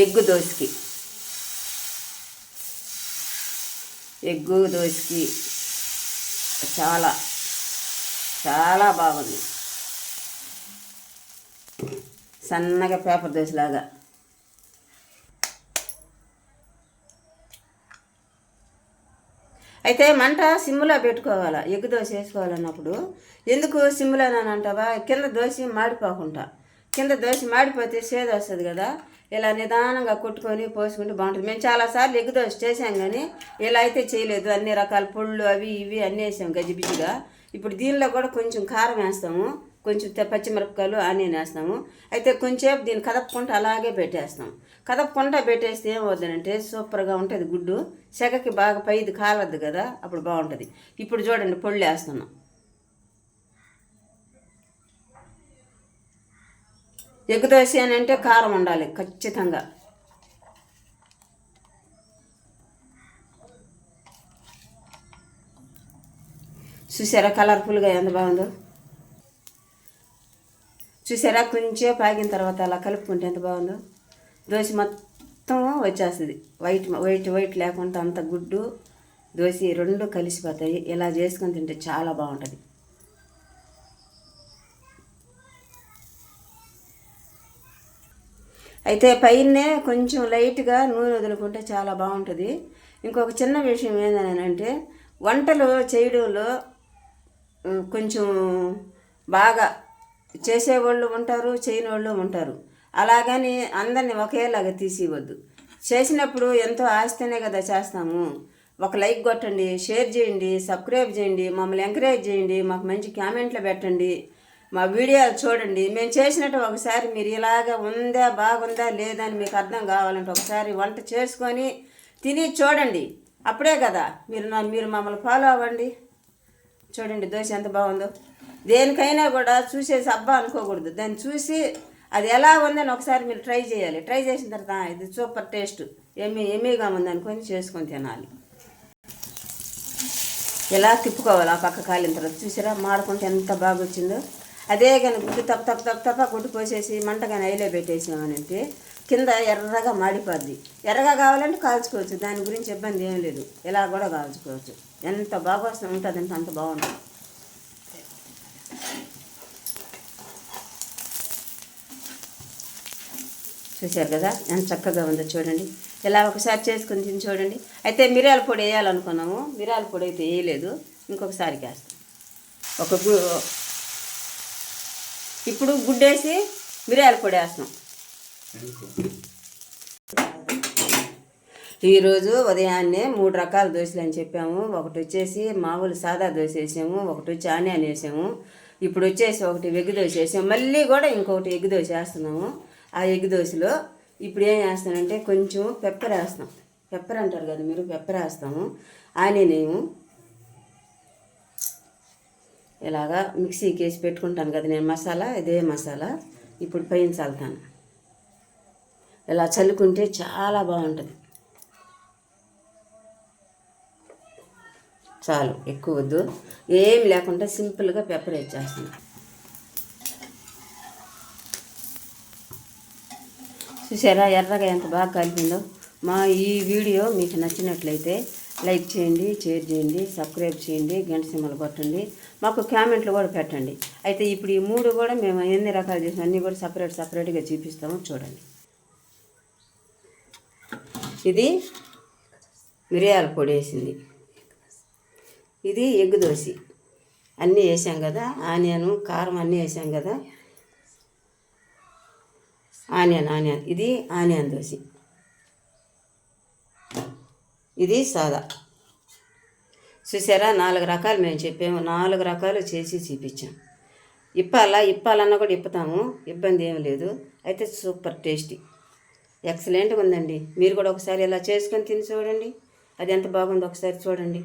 Egg దోశకి చాలా చాలా బాగుంది. సన్నగా పేపర్ దోశలాగా. అయితే మంట సిమ్లో పెట్టుకోవాలా. ఎగ్గు దోశ వేసుకోవాలన్నప్పుడు. ఎందుకు సిమ్లో అంటావా, కింద దోశ మాడిపోకుండా. కింద దోశ మాడిపోతే సేదు వస్తుంది కదా, ఇలా నిదానంగా కొట్టుకొని పోసుకుంటే బాగుంటుంది. మేము చాలాసార్లు ఎగ్గు దోశ చేసాం, కానీ ఇలా అయితే చేయలేదు. అన్ని రకాల పొళ్ళు అవి ఇవి అన్నీ వేసాము గజిబిజిగా. ఇప్పుడు దీనిలో కూడా కొంచెం కారం వేస్తాము, కొంచెం పచ్చిమిరపకాయలు ఆనియన్ వేస్తాము. అయితే కొంచెంసేపు దీన్ని కదపకుండా అలాగే పెట్టేస్తాం. కదపకుండా పెట్టేస్తే ఏమవుతుందంటే సూపర్గా ఉంటుంది గుడ్డు. సెగకి బాగా పైది కాలద్దు కదా, అప్పుడు బాగుంటుంది. ఇప్పుడు చూడండి పొళ్ళు వేస్తున్నాం. ఎగ్గు దోశ అని అంటే కారం ఉండాలి ఖచ్చితంగా. చూసారా కలర్ఫుల్గా ఎంత బాగుందో. చూసారా కొంచెం పాగిన తర్వాత అలా కలుపుకుంటే ఎంత బాగుందో. దోశ మొత్తం వచ్చేస్తుంది, వైట్ లేకుండా అంత గుడ్డు దోశ రెండు కలిసిపోతాయి. ఇలా చేసుకొని తింటే చాలా బాగుంటుంది. అయితే పైనే కొంచెం లైట్గా నూనె వదులుకుంటే చాలా బాగుంటుంది. ఇంకొక చిన్న విషయం ఏంటంటే వంటలు చేయడంలో కొంచెం బాగా చేసేవాళ్ళు ఉంటారు, చేయని వాళ్ళు ఉంటారు. అలాగని అందరినీ ఒకేలాగా తీసివద్దు. చేసినప్పుడు ఎంతో ఆస్తేనే కదా చేస్తాము. ఒక లైక్ కొట్టండి, షేర్ చేయండి, సబ్స్క్రైబ్ చేయండి, మమ్మల్ని ఎంకరేజ్ చేయండి, మాకు మంచి కామెంట్లు పెట్టండి, మా వీడియోలు చూడండి. మేము చేసినట్టు ఒకసారి మీరు ఇలాగ ఉందా బాగుందా లేదా అని మీకు అర్థం కావాలంటే ఒకసారి వంట చేసుకొని తిని చూడండి. అప్పుడే కదా మీరు మమ్మల్ని ఫాలో అవ్వండి. చూడండి దోశ ఎంత బాగుందో. దేనికైనా కూడా చూసేసి అబ్బా అనుకోకూడదు. దాన్ని చూసి అది ఎలా ఉందని ఒకసారి మీరు ట్రై చేయాలి. ట్రై చేసిన తర్వాత ఇది సూపర్ టేస్ట్ ఎమ్మీగా ఉంది అనుకొని చేసుకొని తినాలి. ఇలా తిప్పుకోవాలి. ఆ పక్క కాలిన తర్వాత చూసారా మాడుకుంటే ఎంత బాగా వచ్చిందో. అదే కానీ గుడ్డు తప్ప గుడ్డు పోసేసి మంట కానీ అయిలో పెట్టేసామనంటే కింద ఎర్రగా మాడిపోద్ది. ఎర్రగా కావాలంటే కాల్చుకోవచ్చు, దాని గురించి ఇబ్బంది ఏం లేదు. ఇలా కూడా కాల్చుకోవచ్చు. ఎంత బాగా ఉంటుందంటే అంత బాగుంటుంది. చూశారు కదా ఎంత చక్కగా ఉందో చూడండి. ఇలా ఒకసారి చేసుకొని తిని చూడండి. అయితే మిరియాల పొడి వేయాలనుకున్నాము, మిరియాల పొడి అయితే వేయలేదు, ఇంకొకసారికి వేస్తాం. ఇప్పుడు గుడ్డేసి మిరియాల పొడి వేస్తున్నాం. ఈరోజు ఉదయాన్నే 3 రకాల దోశలు అని చెప్పాము. ఒకటి వచ్చేసి మామూలు సాదా దోశ వేసాము, ఒకటి వచ్చి ఆనియన్ వేసాము, ఇప్పుడు వచ్చేసి ఒకటి ఎగ్ దోశ వేసాము, మళ్ళీ కూడా ఇంకొకటి ఎగ్ దోశ వేస్తున్నాము. ఆ ఎగ్ దోశలో ఇప్పుడు ఏం వేస్తానంటే కొంచెం పెప్పర్ వేస్తాం. పెప్పర్ అంటారు కదా మీరు, పెప్పర్ వేస్తాము. ఆనియన్ వేయము. ఇలాగా మిక్సీకి వేసి పెట్టుకుంటాను కదా నేను మసాలా, ఇదే మసాలా ఇప్పుడు పైన చల్లుతాను. ఇలా చల్లుకుంటే చాలా బాగుంటుంది. చాలు, ఎక్కువ వద్దు, ఏం లేకుండా సింపుల్గా పెప్పర్ వేసేస్తాను. చూసారా ఎర్రగా ఎంత బాగా కలిపిందో. మా ఈ వీడియో మీకు నచ్చినట్లయితే లైక్ చేయండి, షేర్ చేయండి, సబ్స్క్రైబ్ చేయండి, గంట సింబల్ కొట్టండి, మాకు కామెంట్లు కూడా పెట్టండి. అయితే ఇప్పుడు ఈ 3 కూడా మేము ఎన్ని రకాలు చేసినా అన్నీ కూడా సపరేట్గా చూపిస్తాము చూడండి. ఇది మిరియాల పొడి వేసింది, ఇది ఎగ్ దోశ అన్నీ వేసాం కదా, ఆనియన్ కారం అన్నీ వేసాం కదా, ఆనియన్ ఇది ఆనియన్ దోశ, ఇది సాదా. చూసారా 4 రకాలు మేము చెప్పాము, 4 రకాలు చేసి చూపించాం. ఇప్పాలన్నా కూడా ఇప్పుతాము, ఇబ్బంది ఏమి లేదు. అయితే సూపర్ టేస్టీ ఎక్సలెంట్గా ఉందండి. మీరు కూడా ఒకసారి ఇలా చేసుకొని తిని చూడండి, అది ఎంత బాగుందో ఒకసారి చూడండి.